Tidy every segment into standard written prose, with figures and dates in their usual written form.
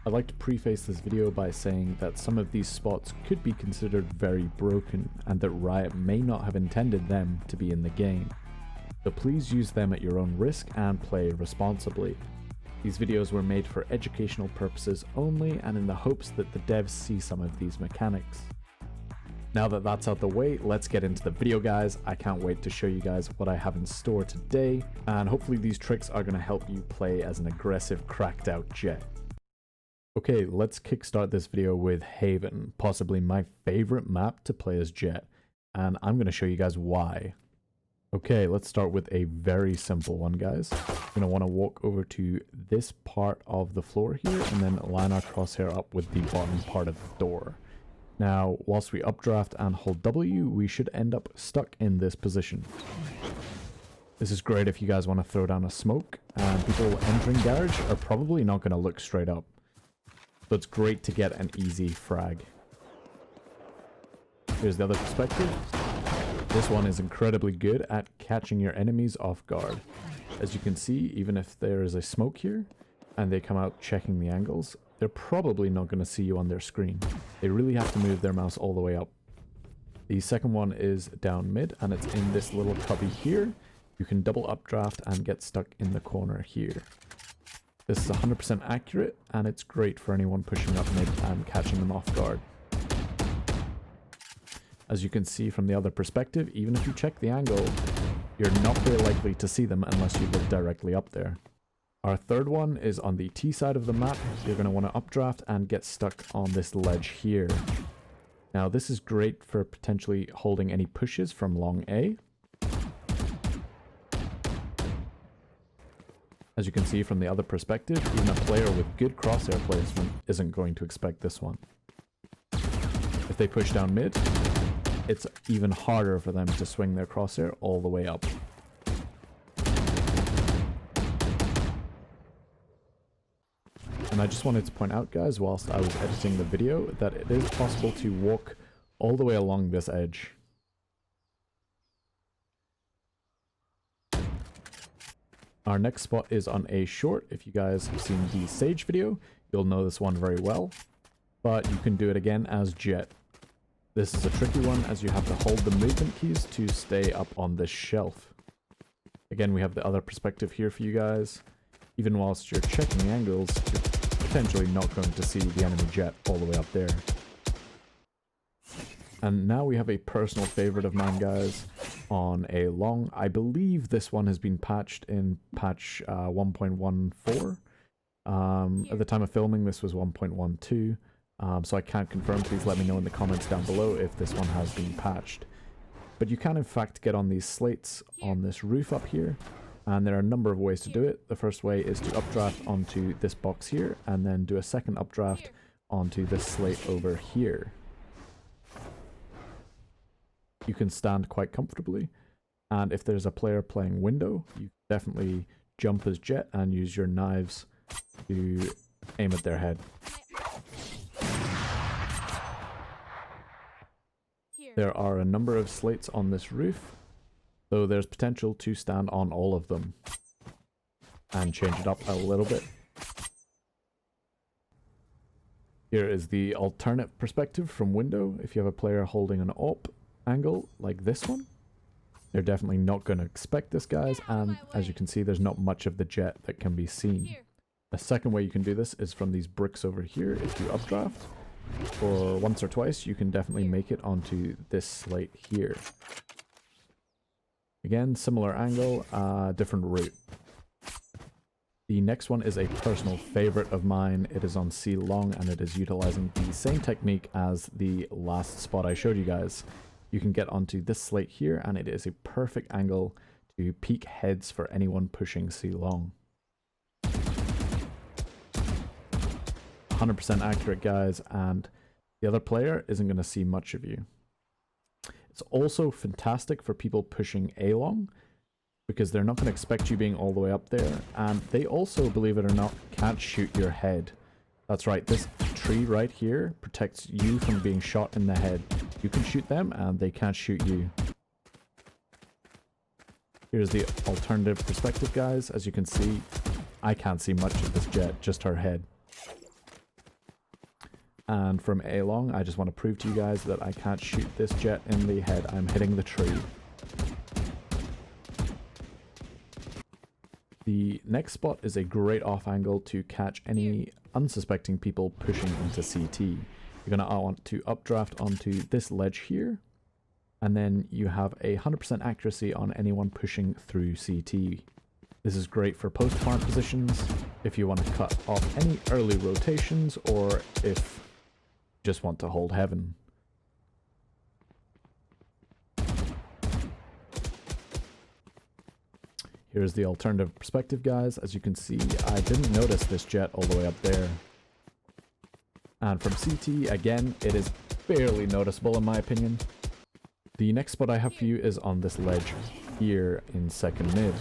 I'd like to preface this video by saying that some of these spots could be considered very broken and that Riot may not have intended them to be in the game. So please use them at your own risk and play responsibly. These videos were made for educational purposes only and in the hopes that the devs see some of these mechanics. Now that that's out the way, let's get into the video, guys. I can't wait to show you guys what I have in store today, and hopefully these tricks are going to help you play as an aggressive, cracked out Jett. Okay, let's kickstart this video with Haven, possibly my favorite map to play as Jett, and I'm going to show you guys why. Okay, let's start with a very simple one, guys. We're going to want to walk over to this part of the floor here and then line our crosshair up with the bottom part of the door. Now, whilst we updraft and hold W, we should end up stuck in this position. This is great if you guys want to throw down a smoke, and people entering garage are probably not going to look straight up. So it's great to get an easy frag. Here's the other perspective. This one is incredibly good at catching your enemies off guard. As you can see, even if there is a smoke here and they come out checking the angles, they're probably not going to see you on their screen. They really have to move their mouse all the way up. The second one is down mid, and it's in this little cubby here. You can double updraft and get stuck in the corner here. This is 100% accurate, and it's great for anyone pushing up mid and catching them off guard. As you can see from the other perspective, even if you check the angle, you're not very likely to see them unless you look directly up there. Our third one is on the T side of the map. You're going to want to updraft and get stuck on this ledge here. Now this is great for potentially holding any pushes from long A. As you can see from the other perspective, even a player with good crosshair placement isn't going to expect this one. If they push down mid, it's even harder for them to swing their crosshair all the way up. And I just wanted to point out, guys, whilst I was editing the video, that it is possible to walk all the way along this edge. Our next spot is on A short. If you guys have seen the Sage video, you'll know this one very well. But you can do it again as Jett. This is a tricky one as you have to hold the movement keys to stay up on this shelf. Again, we have the other perspective here for you guys. Even whilst you're checking angles, you're potentially not going to see the enemy Jett all the way up there. And now we have a personal favorite of mine, guys, on a long. I believe this one has been patched in patch 1.14. At the time of filming, this was 1.12. So I can't confirm. Please let me know in the comments down below if this one has been patched. But you can in fact get on these slates on this roof up here. And there are a number of ways to do it. The first way is to updraft onto this box here and then do a second updraft onto this slate over here. You can stand quite comfortably, and if there's a player playing window, you definitely jump as Jett and use your knives to aim at their head. There are a number of slates on this roof, so there's potential to stand on all of them and change it up a little bit. Here is the alternate perspective from window. If you have a player holding an AWP angle like this one, they're definitely not going to expect this, guys, and as you can see, there's not much of the Jett that can be seen. The second way you can do this is from these bricks over here. If you updraft for once or twice, you can definitely make it onto this slate here. Again, similar angle, different route. The next one is a personal favorite of mine. It is on C long, and it is utilizing the same technique as the last spot I showed you guys. You can get onto this slate here, and it is a perfect angle to peek heads for anyone pushing C long. 100% accurate, guys, and the other player isn't going to see much of you. It's also fantastic for people pushing A long, because they're not going to expect you being all the way up there, and they also, believe it or not, can't shoot your head. That's right, this tree right here protects you from being shot in the head. You can shoot them, and they can't shoot you. Here's the alternative perspective, guys. As you can see, I can't see much of this Jett, just her head. And from A long, I just want to prove to you guys that I can't shoot this jet in the head. I'm hitting the tree. The next spot is a great off angle to catch any unsuspecting people pushing into CT. You're going to want to updraft onto this ledge here, and then you have 100% accuracy on anyone pushing through CT. This is great for post-plant positions, if you want to cut off any early rotations, or if you just want to hold heaven. Here's the alternative perspective, guys. As you can see, I didn't notice this jet all the way up there. And from CT, again, it is barely noticeable in my opinion. The next spot I have for you is on this ledge here in second mid.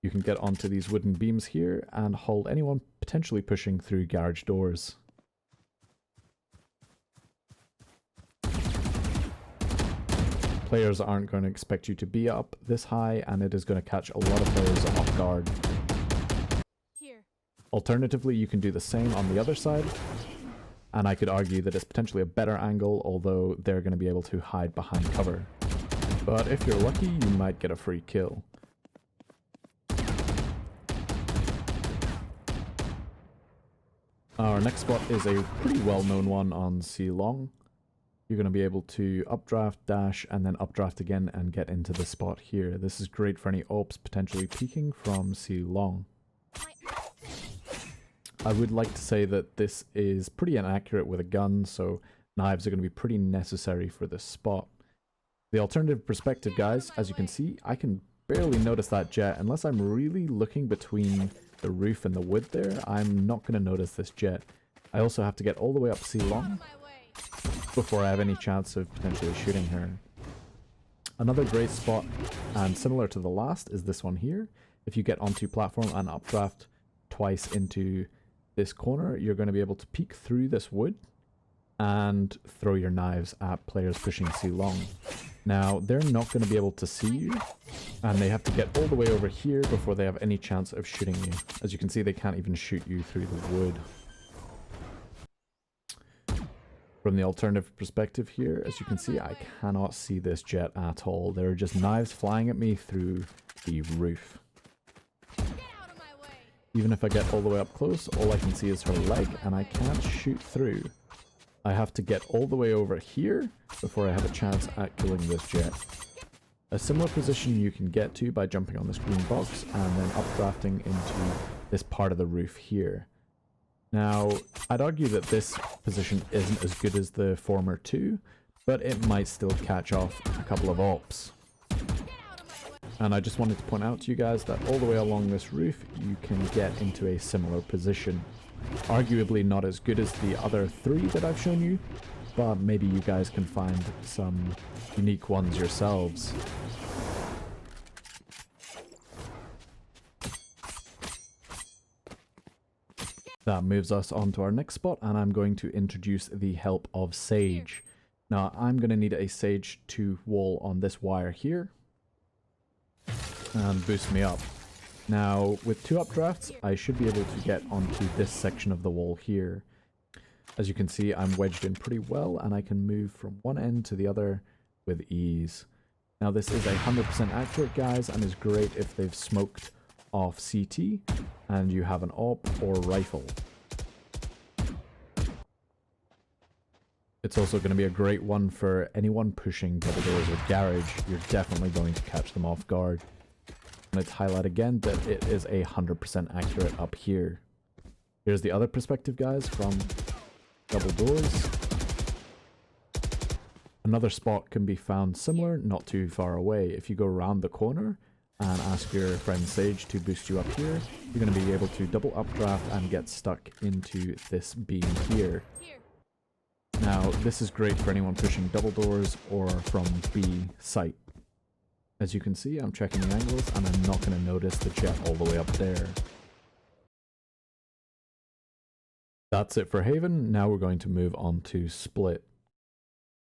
You can get onto these wooden beams here and hold anyone potentially pushing through garage doors. Players aren't going to expect you to be up this high, and it is going to catch a lot of players off guard. Here. Alternatively, you can do the same on the other side, and I could argue that it's potentially a better angle, although they're going to be able to hide behind cover. But if you're lucky, you might get a free kill. Our next spot is a pretty well-known one on C long. You're going to be able to updraft, dash, and then updraft again and get into the spot here. This is great for any ops potentially peeking from C long. I would like to say that this is pretty inaccurate with a gun, so knives are going to be pretty necessary for this spot. The alternative perspective, guys, as you can see, I can barely notice that jet. Unless I'm really looking between the roof and the wood there, I'm not going to notice this jet. I also have to get all the way up C long before I have any chance of potentially shooting her. Another great spot, and similar to the last, is this one here. If you get onto platform and updraft twice into this corner, you're going to be able to peek through this wood and throw your knives at players pushing C long. Now, they're not going to be able to see you, and they have to get all the way over here before they have any chance of shooting you. As you can see, they can't even shoot you through the wood. From the alternative perspective here, as you can see, I cannot see this jet at all. There are just knives flying at me through the roof. Even if I get all the way up close, all I can see is her leg, and I can't shoot through. I have to get all the way over here before I have a chance at killing this jet. A similar position you can get to by jumping on this green box and then updrafting into this part of the roof here. Now, I'd argue that this position isn't as good as the former two, but it might still catch off a couple of ops. And I just wanted to point out to you guys that all the way along this roof, you can get into a similar position. Arguably not as good as the other three that I've shown you, but maybe you guys can find some unique ones yourselves. That moves us on to our next spot, and I'm going to introduce the help of Sage. Now, I'm going to need a Sage to wall on this wire here and boost me up. Now, with 2 updrafts, I should be able to get onto this section of the wall here. As you can see, I'm wedged in pretty well, and I can move from one end to the other with ease. Now, this is 100% accurate, guys, and is great if they've smoked off CT and you have an AWP or rifle. It's also going to be a great one for anyone pushing double doors or garage. You're definitely going to catch them off guard. Let's highlight again that it is 100% accurate up here. Here's the other perspective, guys, from double doors. Another spot can be found similar, not too far away. If you go around the corner and ask your friend Sage to boost you up here, you're going to be able to double updraft and get stuck into this beam here. Now, this is great for anyone pushing double doors or from B site. As you can see, I'm checking the angles and I'm not going to notice the jet all the way up there. That's it for Haven. Now we're going to move on to Split.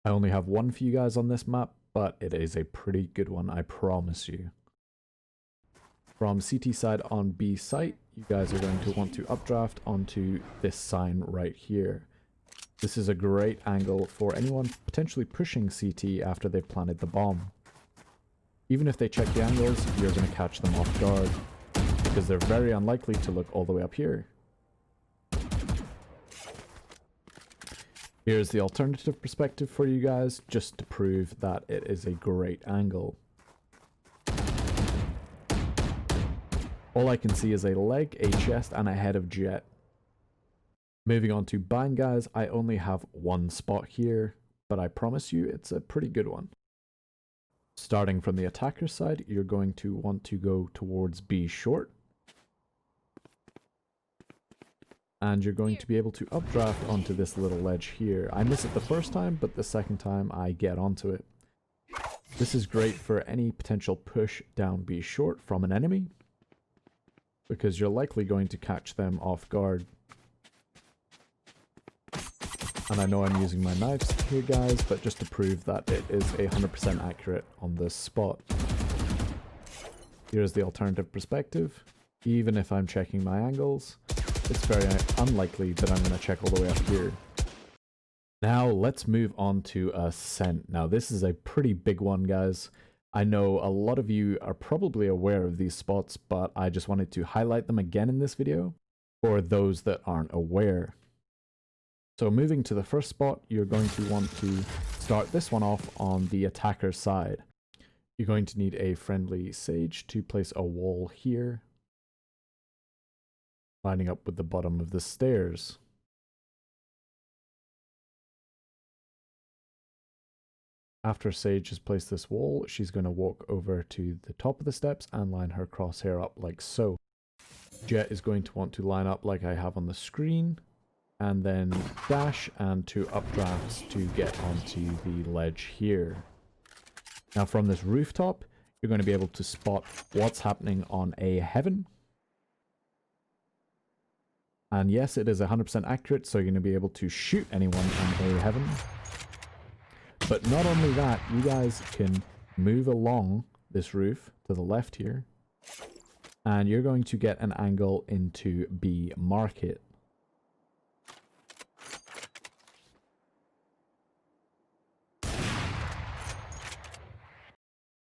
I only have one for you guys on this map, but it is a pretty good one, I promise you. From CT side on B site, you guys are going to want to updraft onto this sign right here. This is a great angle for anyone potentially pushing CT after they've planted the bomb. Even if they check the angles, you're going to catch them off guard, because they're very unlikely to look all the way up here. Here's the alternative perspective for you guys, just to prove that it is a great angle. All I can see is a leg, a chest, and a head of Jett. Moving on to bind, guys, I only have one spot here, but I promise you it's a pretty good one. Starting from the attacker side, you're going to want to go towards B short. And you're going to be able to updraft onto this little ledge here. I miss it the first time, but the second time I get onto it. This is great for any potential push down B short from an enemy, because you're likely going to catch them off guard. And I know I'm using my knives here, guys, but just to prove that it is 100% accurate on this spot. Here's the alternative perspective. Even if I'm checking my angles, it's very unlikely that I'm going to check all the way up here. Now let's move on to Ascent. Now this is a pretty big one, guys. I know a lot of you are probably aware of these spots, but I just wanted to highlight them again in this video for those that aren't aware. So moving to the first spot, you're going to want to start this one off on the attacker side. You're going to need a friendly sage to place a wall here, lining up with the bottom of the stairs. After Sage has placed this wall, she's going to walk over to the top of the steps and line her crosshair up like so. Jett is going to want to line up like I have on the screen, and then dash and 2 updrafts to get onto the ledge here. Now from this rooftop, you're going to be able to spot what's happening on A heaven. And yes, it is 100% accurate, so you're going to be able to shoot anyone on A heaven. But not only that, you guys can move along this roof to the left here, and you're going to get an angle into B market.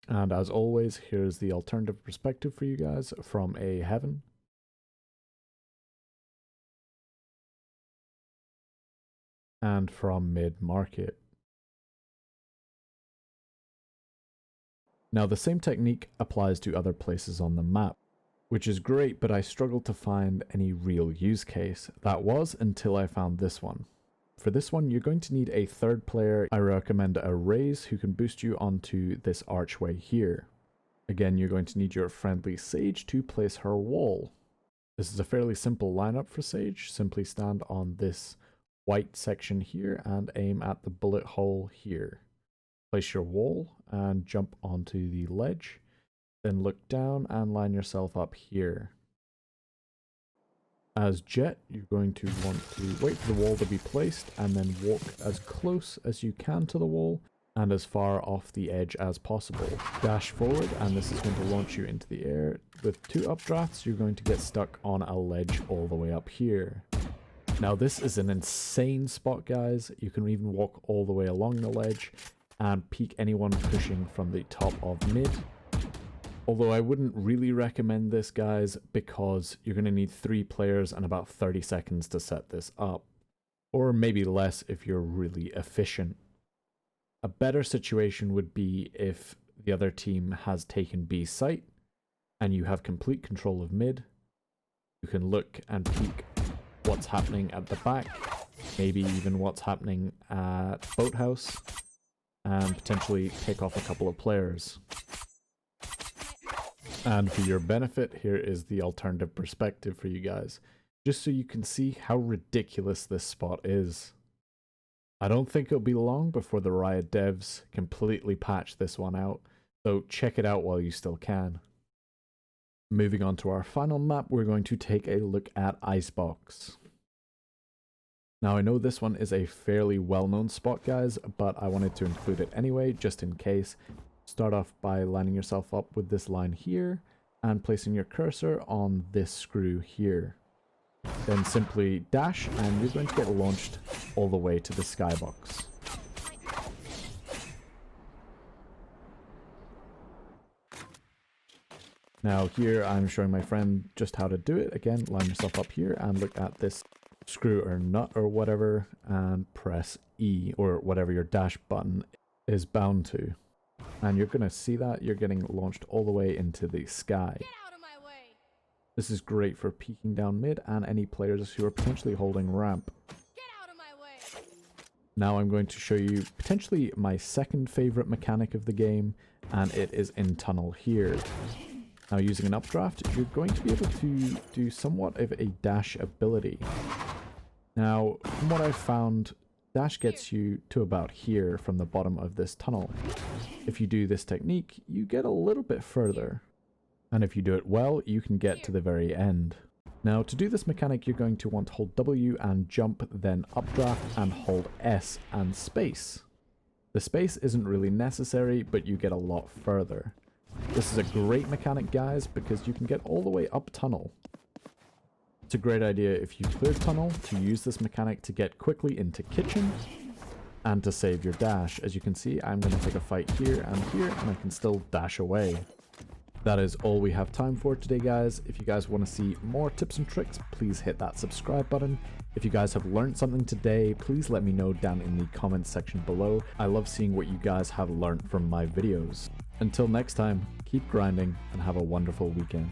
And as always, here's the alternative perspective for you guys from A heaven. And from mid-market. Now the same technique applies to other places on the map, which is great, but I struggled to find any real use case. That was until I found this one. For this one, you're going to need a third player. I recommend a Raze who can boost you onto this archway here. Again, you're going to need your friendly Sage to place her wall. This is a fairly simple lineup for Sage. Simply stand on this white section here and aim at the bullet hole here. Place your wall and jump onto the ledge. Then look down and line yourself up here. As Jett, you're going to want to wait for the wall to be placed and then walk as close as you can to the wall and as far off the edge as possible. Dash forward and this is going to launch you into the air. With 2 updrafts, you're going to get stuck on a ledge all the way up here. Now this is an insane spot, guys. You can even walk all the way along the ledge and peek anyone pushing from the top of mid. Although I wouldn't really recommend this, guys, because you're going to need 3 players and about 30 seconds to set this up. Or maybe less if you're really efficient. A better situation would be if the other team has taken B site and you have complete control of mid. You can look and peek what's happening at the back, maybe even what's happening at Boathouse, and potentially pick off a couple of players. And for your benefit, here is the alternative perspective for you guys, just so you can see how ridiculous this spot is. I don't think it'll be long before the Riot devs completely patch this one out, so check it out while you still can. Moving on to our final map, we're going to take a look at Icebox. Now I know this one is a fairly well-known spot, guys, but I wanted to include it anyway, just in case. Start off by lining yourself up with this line here and placing your cursor on this screw here. Then simply dash and you're going to get launched all the way to the skybox. Now here I'm showing my friend just how to do it. Again, line yourself up here and look at this screw or nut or whatever and press E or whatever your dash button is bound to. And you're going to see that you're getting launched all the way into the sky. Get out of my way. This is great for peeking down mid and any players who are potentially holding ramp. Get out of my way. Now I'm going to show you potentially my second favorite mechanic of the game, and it is in tunnel here. Now using an updraft, you're going to be able to do somewhat of a dash ability. Now, from what I've found, dash gets you to about here from the bottom of this tunnel. If you do this technique, you get a little bit further. And if you do it well, you can get to the very end. Now, to do this mechanic, you're going to want to hold W and jump, then updraft and hold S and space. The space isn't really necessary, but you get a lot further. This is a great mechanic, guys, because you can get all the way up tunnel. It's a great idea if you clear tunnel to use this mechanic to get quickly into kitchen and to save your dash. As you can see, I'm going to take a fight here, and I can still dash away. That is all we have time for today, guys. If you guys want to see more tips and tricks, please hit that subscribe button. If you guys have learned something today, please let me know down in the comments section below. I love seeing what you guys have learned from my videos. Until next time, keep grinding and have a wonderful weekend.